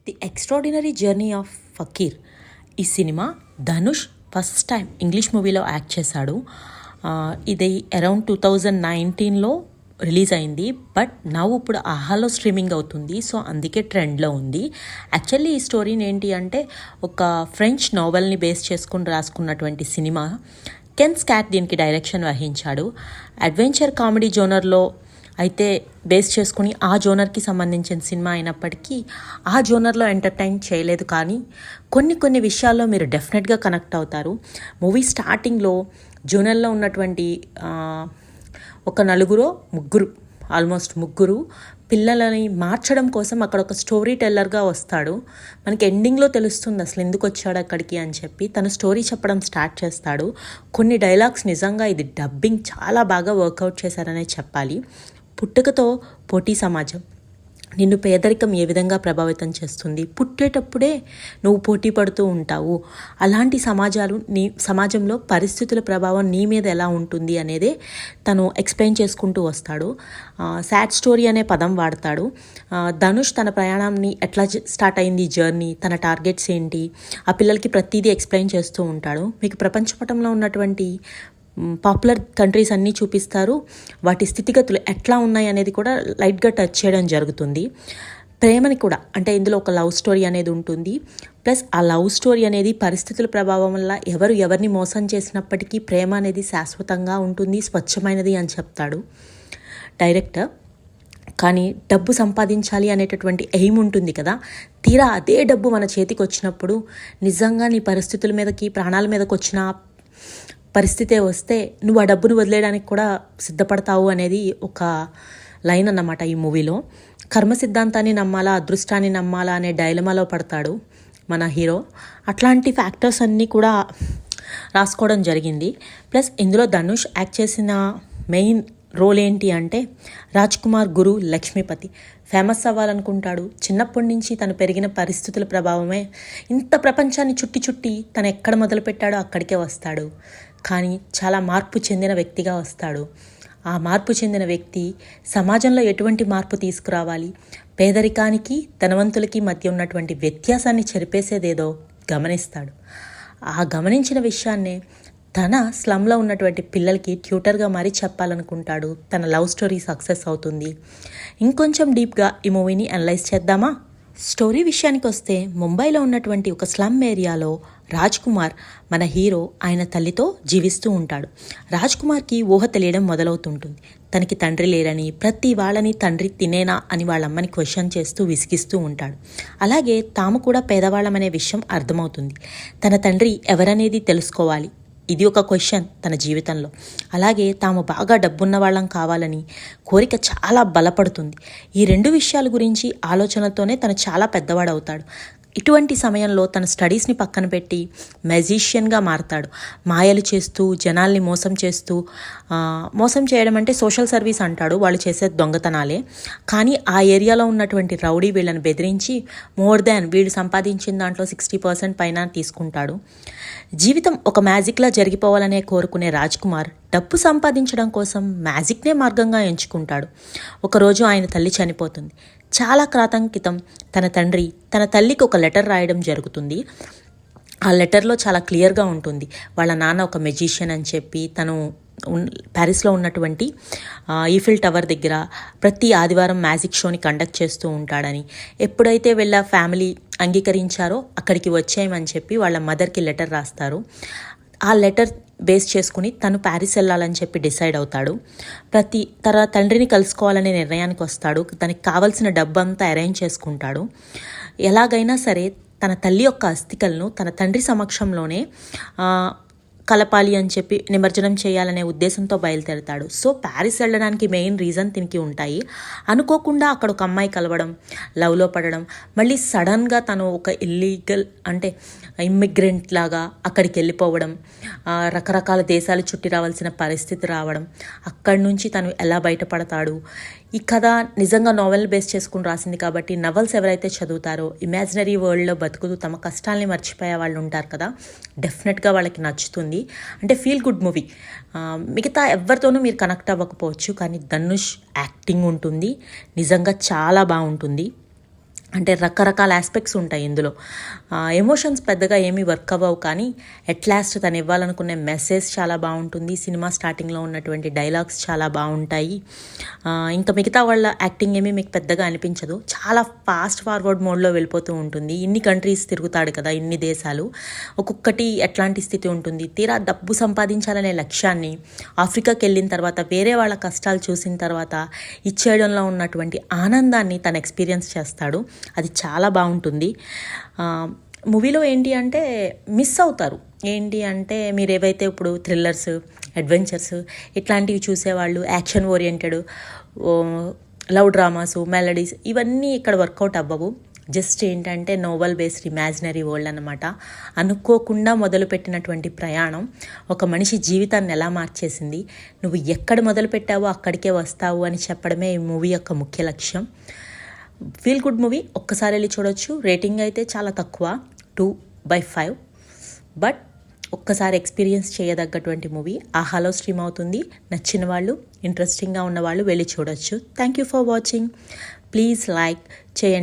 The extraordinary journey of fakir. ఈ సినిమా Dhanush first time English మూవీలో యాక్ట్ చేశాడు. ఇది అరౌండ్ 2019లో రిలీజ్ అయింది. బట్ నవ్వు ఇప్పుడు ఆహాలో స్ట్రీమింగ్ అవుతుంది. సో అందుకే ట్రెండ్లో ఉంది. యాక్చువల్లీ ఈ స్టోరీని ఏంటి అంటే ఒక ఫ్రెంచ్ నోవెల్ని బేస్ చేసుకుని రాసుకున్నటువంటి సినిమా. కెన్ స్కాట్ దీనికి డైరెక్షన్ వహించాడు. అడ్వెంచర్ కామెడీ జోనర్లో అయితే బేస్ చేసుకుని ఆ జోనర్కి సంబంధించిన సినిమా అయినప్పటికీ ఆ జోనర్లో ఎంటర్టైన్ చేయలేదు. కానీ కొన్ని విషయాల్లో మీరు డెఫినెట్గా కనెక్ట్ అవుతారు. మూవీ స్టార్టింగ్లో జోనర్లో ఉన్నటువంటి ఒక ముగ్గురు పిల్లలని మార్చడం కోసం అక్కడ ఒక స్టోరీ టెల్లర్గా వస్తాడు. మనకి ఎండింగ్లో తెలుస్తుంది అసలు ఎందుకు వచ్చాడు అక్కడికి అని చెప్పి. తను స్టోరీ చెప్పడం స్టార్ట్ చేస్తాడు. కొన్ని డైలాగ్స్ నిజంగా ఇది డబ్బింగ్ చాలా బాగా వర్కౌట్ చేశారనే చెప్పాలి. పుట్టుకతో పోటీ సమాజం, నిన్ను పేదరికం ఏ విధంగా ప్రభావితం చేస్తుంది, పుట్టేటప్పుడే నువ్వు పోటీ పడుతూ ఉంటావు, అలాంటి సమాజంలో పరిస్థితుల ప్రభావం నీ మీద ఎలా ఉంటుంది అనేదే తను ఎక్స్ప్లెయిన్ చేసుకుంటూ వస్తాడు. సాడ్ స్టోరీ అనే పదం వాడతాడు. ధనుష్ తన ప్రయాణాన్ని ఎట్లా స్టార్ట్ అయింది జర్నీ, తన టార్గెట్స్ ఏంటి, ఆ పిల్లలకి ప్రతిదీ ఎక్స్ప్లెయిన్ చేస్తూ ఉంటాడు. మీకు ప్రపంచపటంలో ఉన్నటువంటి పాపులర్ కంట్రీస్ అన్నీ చూపిస్తారు. వాటి స్థితిగతులు ఎట్లా ఉన్నాయి అనేది కూడా లైట్గా టచ్ చేయడం జరుగుతుంది. ప్రేమని కూడా, అంటే ఇందులో ఒక లవ్ స్టోరీ అనేది ఉంటుంది. ప్లస్ ఆ లవ్ స్టోరీ అనేది పరిస్థితుల ప్రభావం వల్ల ఎవరిని మోసం చేసినప్పటికీ ప్రేమ అనేది శాశ్వతంగా ఉంటుంది, స్వచ్ఛమైనది అని చెప్తాడు డైరెక్టర్. కానీ డబ్బు సంపాదించాలి అనేటటువంటి ఎయిమ్ ఉంటుంది కదా, తీరా అదే డబ్బు మన చేతికి వచ్చినప్పుడు నిజంగా నీ పరిస్థితుల మీదకి ప్రాణాల మీదకి వచ్చిన పరిస్థితే వస్తే నువ్వు ఆ డబ్బును వదిలేయడానికి కూడా సిద్ధపడతావు అనేది ఒక లైన్ అన్నమాట ఈ మూవీలో. కర్మ సిద్ధాంతాన్ని నమ్మాలా అదృష్టాన్ని నమ్మాలా అనే డైలమాలో పడతాడు మన హీరో. అట్లాంటి ఫ్యాక్టర్స్ అన్నీ కూడా రాసుకోవడం జరిగింది. ప్లస్ ఇందులో ధనుష్ యాక్ట్ చేసిన మెయిన్ రోల్ ఏంటి అంటే రాజ్ కుమార్ గురు లక్ష్మీపతి. ఫేమస్ అవ్వాలనుకుంటాడు. చిన్నప్పటి నుంచి తను పెరిగిన పరిస్థితుల ప్రభావమే ఇంత ప్రపంచాన్ని చుట్టి తను ఎక్కడ మొదలుపెట్టాడో అక్కడికే వస్తాడు. కానీ చాలా మార్పు చెందిన వ్యక్తిగా వస్తాడు. ఆ మార్పు చెందిన వ్యక్తి సమాజంలో ఎటువంటి మార్పు తీసుకురావాలి, పేదరికానికి ధనవంతులకి మధ్య ఉన్నటువంటి వ్యత్యాసాన్ని చెరిపేసేదేదో గమనిస్తాడు. ఆ గమనించిన విషయాన్నే తన స్లమ్లో ఉన్నటువంటి పిల్లలకి ట్యూటర్గా మారి చెప్పాలనుకుంటాడు. తన లవ్ స్టోరీ సక్సెస్ అవుతుంది. ఇంకొంచెం డీప్గా ఈ మూవీని అనలైజ్ చేద్దామా? స్టోరీ విషయానికి వస్తే ముంబైలో ఉన్నటువంటి ఒక స్లమ్ ఏరియాలో రాజ్ కుమార్ మన హీరో ఆయన తల్లితో జీవిస్తూ ఉంటాడు. రాజ్ కుమార్కి ఊహ తెలియడం మొదలవుతుంటుంది. తనకి తండ్రి లేరని, ప్రతి వాళ్ళని తండ్రి తినేనా అని వాళ్ళమ్మని క్వశ్చన్ చేస్తూ విసిగిస్తూ ఉంటాడు. అలాగే తాము కూడా పేదవాళ్ళమనే విషయం అర్థమవుతుంది. తన తండ్రి ఎవరనేది తెలుసుకోవాలి, ఇది ఒక క్వశ్చన్ తన జీవితంలో. అలాగే తాము బాగా డబ్బున్న వాళ్ళం కావాలని కోరిక చాలా బలపడుతుంది. ఈ రెండు విషయాల గురించి ఆలోచనలతోనే తను చాలా పెద్దవాడవుతాడు. ఇటువంటి సమయంలో తన స్టడీస్ని పక్కన పెట్టి మ్యాజిషియన్గా మారతాడు. మాయలు చేస్తూ జనాల్ని మోసం చేయడం అంటే సోషల్ సర్వీస్ అంటాడు. వాళ్ళు చేసే దొంగతనాలే. కానీ ఆ ఏరియాలో ఉన్నటువంటి రౌడీ వీళ్ళని బెదిరించి వీడు సంపాదించిన దాంట్లో 60% పైన తీసుకుంటాడు. జీవితం ఒక మ్యాజిక్లా జరిగిపోవాలనే కోరుకునే రాజ్ కుమార్ డబ్బు సంపాదించడం కోసం మ్యాజిక్నే మార్గంగా ఎంచుకుంటాడు. ఒకరోజు ఆయన తల్లి చనిపోతుంది. చాలా కాలం క్రితం తన తల్లికి ఒక లెటర్ రాయడం జరుగుతుంది. ఆ లెటర్లో చాలా క్లియర్గా ఉంటుంది వాళ్ళ నాన్న ఒక మెజిషియన్ అని చెప్పి, తను ప్యారిస్లో ఉన్నటువంటి ఈఫిల్ టవర్ దగ్గర ప్రతి ఆదివారం మ్యాజిక్ షోని కండక్ట్ చేస్తూ ఉంటాడని. ఎప్పుడైతే వీళ్ళ ఫ్యామిలీ అంగీకరించారో అక్కడికి వచ్చేయమని చెప్పి వాళ్ళ మదర్కి లెటర్ రాస్తారు. ఆ లెటర్ బేస్ చేసుకుని తను ప్యారిస్ వెళ్ళాలని చెప్పి డిసైడ్ అవుతాడు. తన తండ్రిని కలుసుకోవాలనే నిర్ణయానికి వస్తాడు. తనకి కావాల్సిన డబ్బు అంతా అరేంజ్ చేసుకుంటాడు. ఎలాగైనా సరే తన తల్లి యొక్క అస్థికలను తన తండ్రి సమక్షంలోనే కలపాలి అని చెప్పి నిమజ్జనం చేయాలనే ఉద్దేశంతో బయలుదేరతాడు. సో ప్యారిస్ వెళ్ళడానికి మెయిన్ రీజన్ దీనికి ఉంటాయి. అనుకోకుండా అక్కడ ఒక అమ్మాయి కలవడం, లవ్లో పడడం, మళ్ళీ సడన్గా తను ఒక ఇల్లీగల్ అంటే ఇమ్మిగ్రెంట్ లాగా అక్కడికి వెళ్ళిపోవడం, రకరకాల దేశాలు చుట్టి రావాల్సిన పరిస్థితి రావడం, అక్కడి నుంచి తను ఎలా బయటపడతాడు. ఈ కథ నిజంగా నావెల్ బేస్ చేసుకుని రాసింది కాబట్టి నవల్స్ ఎవరైతే చదువుతారో ఇమాజినరీ వరల్డ్లో బతుకుతూ తమ కష్టాల్ని మర్చిపోయే వాళ్ళు ఉంటారు కదా, డెఫినెట్గా వాళ్ళకి నచ్చుతుంది. అంటే ఫీల్ గుడ్ మూవీ. మిగతా ఎవరితోనూ మీరు కనెక్ట్ అవ్వకపోవచ్చు, కానీ ధనుష్ యాక్టింగ్ ఉంటుంది, నిజంగా చాలా బాగుంటుంది. అంటే రకరకాల ఆస్పెక్ట్స్ ఉంటాయి ఇందులో. ఎమోషన్స్ పెద్దగా ఏమీ వర్క్ అవ్వవు, కానీ ఎట్ లాస్ట్ తను ఇవ్వాలనుకునే మెసేజ్ చాలా బాగుంటుంది. సినిమా స్టార్టింగ్లో ఉన్నటువంటి డైలాగ్స్ చాలా బాగుంటాయి. ఇంకా మిగతా వాళ్ళ యాక్టింగ్ ఏమీ మీకు పెద్దగా అనిపించదు. చాలా ఫాస్ట్ ఫార్వర్డ్ మోడ్లో వెళ్ళిపోతూ ఉంటుంది. ఇన్ని కంట్రీస్ తిరుగుతాడు కదా, ఇన్ని దేశాలు, ఒక్కొక్కటి ఎట్లాంటి స్థితి ఉంటుంది. తీరా డబ్బు సంపాదించాలనే లక్ష్యాన్ని ఆఫ్రికాకి వెళ్ళిన తర్వాత వేరే వాళ్ళ కష్టాలు చూసిన తర్వాత ఇచ్చేయడంలో ఉన్నటువంటి ఆనందాన్ని తను ఎక్స్పీరియన్స్ చేస్తాడు. అది చాలా బాగుంటుంది. మూవీలో ఏంటి అంటే మిస్ అవుతారు. ఏంటి అంటే మీరు ఏవైతే ఇప్పుడు థ్రిల్లర్స్, అడ్వెంచర్స్ ఇట్లాంటివి చూసేవాళ్ళు, action oriented, love dramas, melodies ఇవన్నీ ఇక్కడ వర్కౌట్ అవ్వవు. జస్ట్ ఏంటంటే నోవెల్ బేస్డ్ ఇమాజినరీ వరల్డ్ అన్నమాట. అనుకోకుండా మొదలుపెట్టినటువంటి ప్రయాణం ఒక మనిషి జీవితాన్ని ఎలా మార్చేసింది, నువ్వు ఎక్కడ మొదలుపెట్టావో అక్కడికే వస్తావు అని చెప్పడమే ఈ మూవీ యొక్క ముఖ్య లక్ష్యం. ఫీల్ గుడ్ మూవీ, ఒక్కసారి వెళ్ళి చూడొచ్చు. రేటింగ్ అయితే చాలా తక్కువ, 2/5, బట్ ఒక్కసారి ఎక్స్పీరియన్స్ చేయదగ్గటువంటి మూవీ. ఆహాలో స్ట్రీమ్ అవుతుంది. నచ్చిన వాళ్ళు, ఇంట్రెస్టింగ్గా ఉన్నవాళ్ళు వెళ్ళి చూడొచ్చు. Thank you for watching. Please like చేయండి.